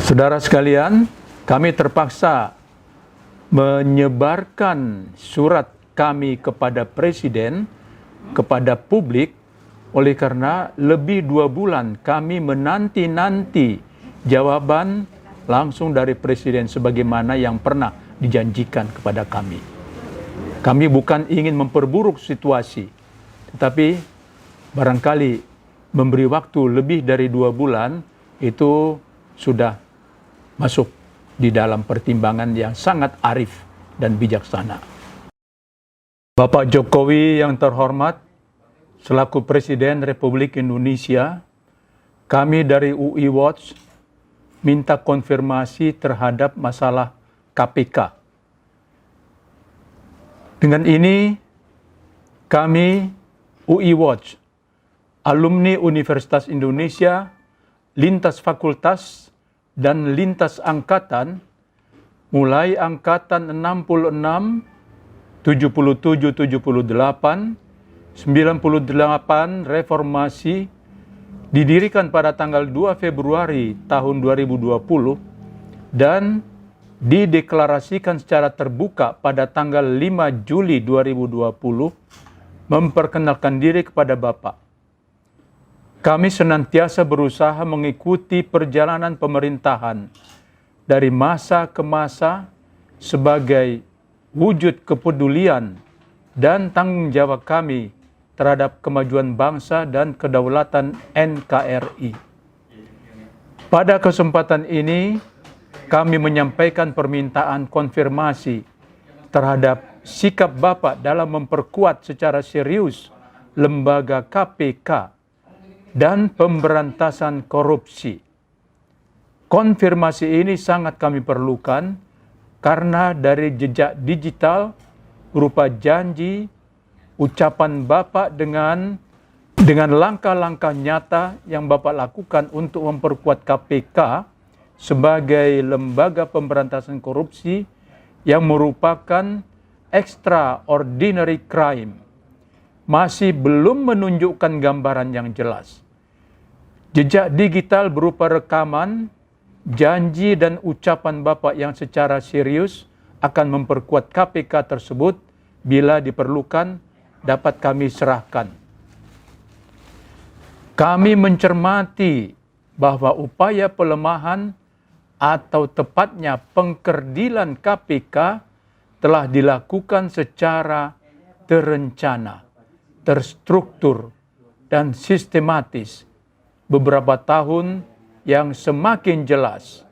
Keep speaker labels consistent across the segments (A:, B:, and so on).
A: Saudara sekalian, kami terpaksa menyebarkan surat kami kepada Presiden, kepada publik, oleh karena lebih 2 bulan kami menanti-nanti jawaban langsung dari Presiden sebagaimana yang pernah dijanjikan kepada kami. Kami bukan ingin memperburuk situasi, tetapi barangkali memberi waktu lebih dari 2 bulan itu sudah masuk di dalam pertimbangan yang sangat arif dan bijaksana. Bapak Jokowi yang terhormat, selaku Presiden Republik Indonesia, kami dari UI Watch minta konfirmasi terhadap masalah KPK. Dengan ini, kami UI Watch, alumni Universitas Indonesia, lintas fakultas, dan lintas angkatan, mulai angkatan 66, 77, 78, 98 reformasi, didirikan pada tanggal 2 Februari tahun 2020, dan dideklarasikan secara terbuka pada tanggal 5 Juli 2020, memperkenalkan diri kepada Bapak. Kami senantiasa berusaha mengikuti perjalanan pemerintahan dari masa ke masa sebagai wujud kepedulian dan tanggung jawab kami terhadap kemajuan bangsa dan kedaulatan NKRI. Pada kesempatan ini, kami menyampaikan permintaan konfirmasi terhadap sikap Bapak dalam memperkuat secara serius lembaga KPK dan pemberantasan korupsi. Konfirmasi ini sangat kami perlukan karena dari jejak digital berupa janji, ucapan Bapak dengan langkah-langkah nyata yang Bapak lakukan untuk memperkuat KPK sebagai lembaga pemberantasan korupsi yang merupakan extraordinary crime, masih belum menunjukkan gambaran yang jelas. Jejak digital berupa rekaman, janji dan ucapan Bapak yang secara serius akan memperkuat KPK tersebut bila diperlukan dapat kami serahkan. Kami mencermati bahwa upaya pelemahan atau tepatnya pengkerdilan KPK telah dilakukan secara terencana, terstruktur, dan sistematis beberapa tahun yang semakin jelas.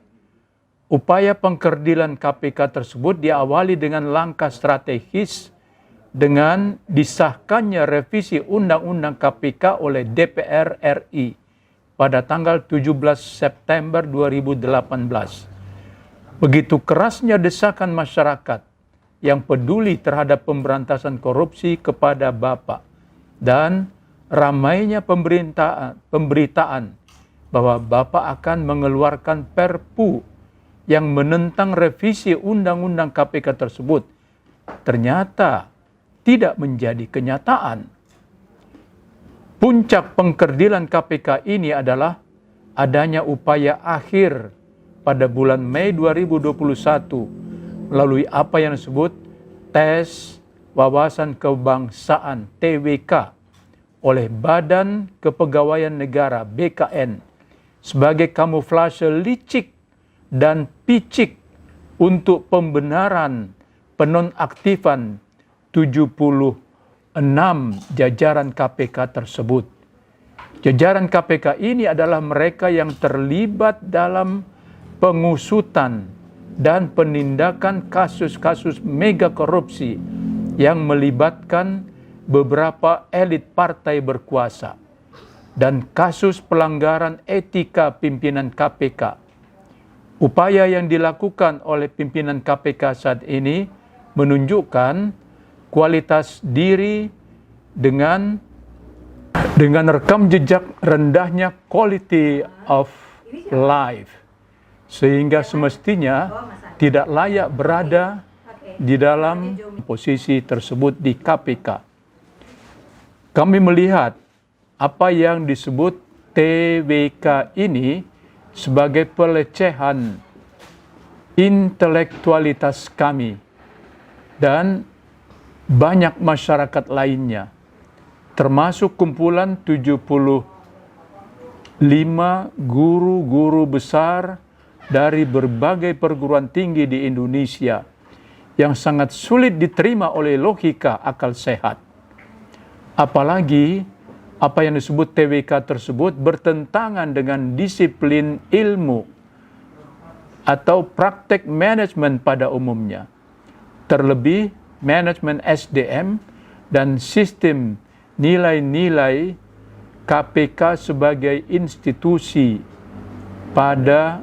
A: Upaya pengkerdilan KPK tersebut diawali dengan langkah strategis dengan disahkannya revisi Undang-Undang KPK oleh DPR RI pada tanggal 17 September 2018. Begitu kerasnya desakan masyarakat yang peduli terhadap pemberantasan korupsi kepada Bapak dan ramainya pemberitaan bahwa Bapak akan mengeluarkan Perpu yang menentang revisi Undang-Undang KPK tersebut ternyata tidak menjadi kenyataan. Puncak pengkerdilan KPK ini adalah adanya upaya akhir pada bulan Mei 2021 melalui apa yang disebut tes wawasan kebangsaan TWK oleh Badan Kepegawaian Negara BKN sebagai kamuflase licik dan picik untuk pembenaran penonaktifan 76 jajaran KPK tersebut. Jajaran KPK ini adalah mereka yang terlibat dalam pengusutan dan penindakan kasus-kasus mega korupsi yang melibatkan beberapa elit partai berkuasa dan kasus pelanggaran etika pimpinan KPK. Upaya yang dilakukan oleh pimpinan KPK saat ini menunjukkan kualitas diri dengan rekam jejak rendahnya quality of life, sehingga semestinya tidak layak berada di dalam posisi tersebut di KPK. Kami melihat apa yang disebut TWK ini sebagai pelecehan intelektualitas kami dan banyak masyarakat lainnya, termasuk kumpulan 75 guru-guru besar dari berbagai perguruan tinggi di Indonesia yang sangat sulit diterima oleh logika akal sehat. Apalagi apa yang disebut TWK tersebut bertentangan dengan disiplin ilmu atau praktek manajemen pada umumnya. Terlebih manajemen SDM dan sistem nilai-nilai KPK sebagai institusi pada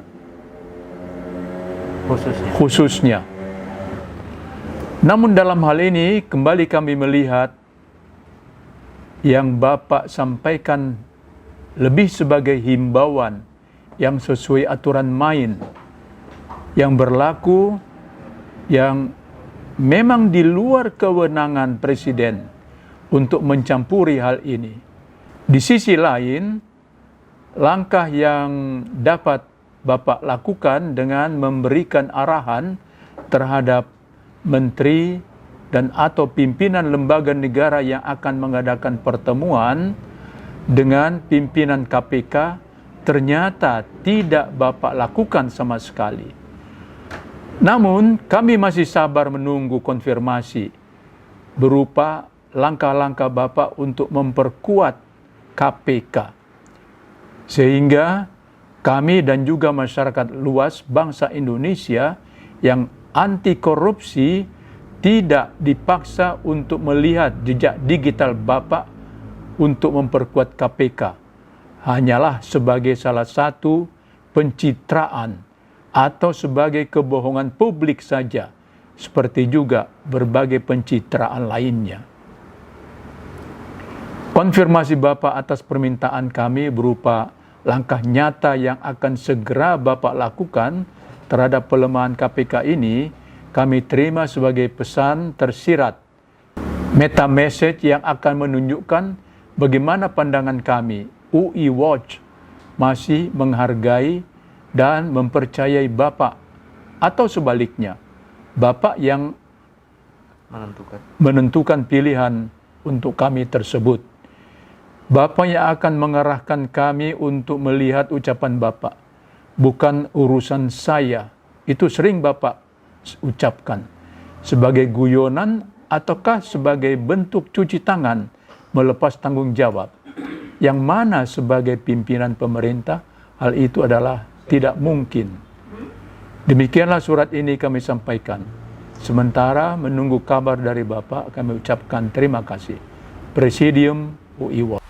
A: khususnya. Namun dalam hal ini kembali kami melihat yang Bapak sampaikan lebih sebagai himbauan yang sesuai aturan main yang berlaku, yang memang di luar kewenangan Presiden untuk mencampuri hal ini. Di sisi lain, langkah yang dapat Bapak lakukan dengan memberikan arahan terhadap menteri dan atau pimpinan lembaga negara yang akan mengadakan pertemuan dengan pimpinan KPK ternyata tidak Bapak lakukan sama sekali. Namun kami masih sabar menunggu konfirmasi berupa langkah-langkah Bapak untuk memperkuat KPK. Sehingga kami dan juga masyarakat luas bangsa Indonesia yang anti korupsi tidak dipaksa untuk melihat jejak digital Bapak untuk memperkuat KPK. Hanyalah sebagai salah satu pencitraan atau sebagai kebohongan publik saja, seperti juga berbagai pencitraan lainnya. Konfirmasi Bapak atas permintaan kami berupa langkah nyata yang akan segera Bapak lakukan terhadap pelemahan KPK ini, kami terima sebagai pesan tersirat, meta message yang akan menunjukkan bagaimana pandangan kami, UI Watch, masih menghargai dan mempercayai Bapak, atau sebaliknya, Bapak yang menentukan pilihan untuk kami tersebut. Bapak yang akan mengarahkan kami untuk melihat ucapan Bapak, bukan urusan saya. Itu sering Bapak ucapkan sebagai guyonan ataukah sebagai bentuk cuci tangan melepas tanggung jawab. Yang mana sebagai pimpinan pemerintah hal itu adalah tidak mungkin. Demikianlah surat ini kami sampaikan. Sementara menunggu kabar dari Bapak, kami ucapkan terima kasih. Presidium UI Watch.